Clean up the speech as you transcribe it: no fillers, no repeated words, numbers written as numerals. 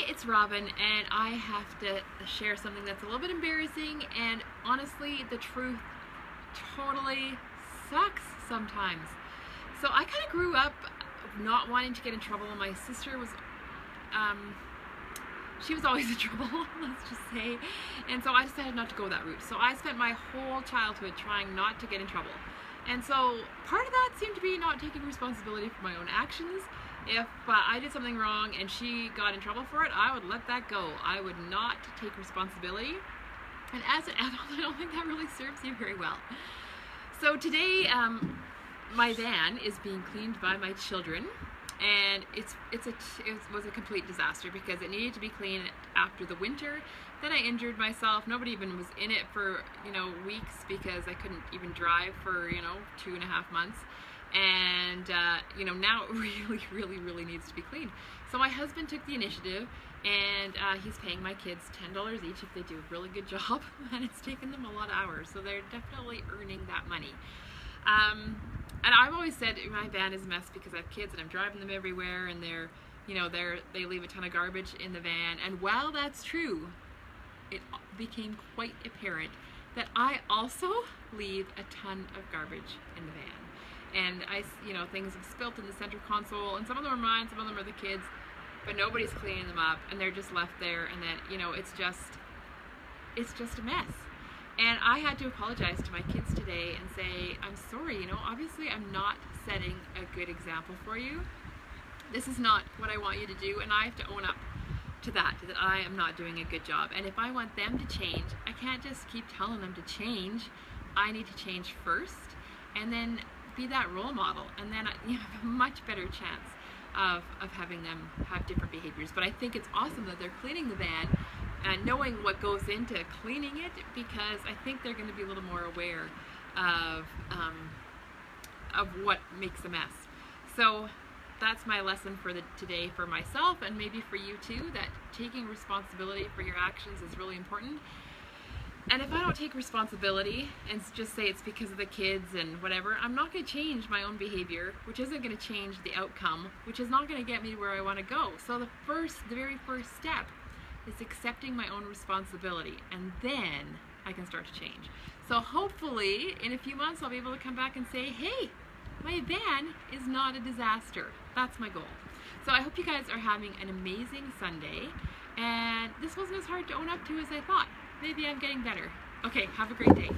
it's Robin, and I have to share something that's a little bit embarrassing, and honestly, the truth totally sucks sometimes. So I kind of grew up not wanting to get in trouble. My sister was, she was always in trouble, let's just say, and so I decided not to go that route. So I spent my whole childhood trying not to get in trouble. And so part of that seemed to be not taking responsibility for my own actions. If I did something wrong and she got in trouble for it, I would let that go. I would not take responsibility. And as an adult, I don't think that really serves you very well. So today, my van is being cleaned by my children, and it was a complete disaster because it needed to be cleaned after the winter. Then I injured myself. Nobody even was in it for, weeks because I couldn't even drive for, 2.5 months. And, now it really needs to be cleaned. So my husband took the initiative, and he's paying my kids $10 each if they do a really good job, and it's taken them a lot of hours, so they're definitely earning that money. And I've always said my van is a mess because I have kids and I'm driving them everywhere, and they leave a ton of garbage in the van. And while that's true, it became quite apparent that I also leave a ton of garbage in the van. And things have spilt in the center console, and some of them are mine, some of them are the kids, but nobody's cleaning them up, and they're just left there, and then, it's just a mess. And I had to apologize to my kids today and say, I'm sorry, obviously I'm not setting a good example for you. This is not what I want you to do, and I have to own up to that I am not doing a good job. And if I want them to change, I can't just keep telling them to change. I need to change first, and then be that role model, and then I have a much better chance of having them have different behaviors. But I think it's awesome that they're cleaning the van and knowing what goes into cleaning it, because I think they're going to be a little more aware of what makes a mess. So that's my lesson for today for myself, and maybe for you too, that taking responsibility for your actions is really important. And if I don't take responsibility and just say it's because of the kids and whatever, I'm not going to change my own behavior, which isn't going to change the outcome, which is not going to get me where I want to go. So the very first step is accepting my own responsibility, and then I can start to change. So hopefully in a few months I'll be able to come back and say, hey, my van is not a disaster. That's my goal. So I hope you guys are having an amazing Sunday, and this wasn't as hard to own up to as I thought. Maybe I'm getting better. Okay, have a great day.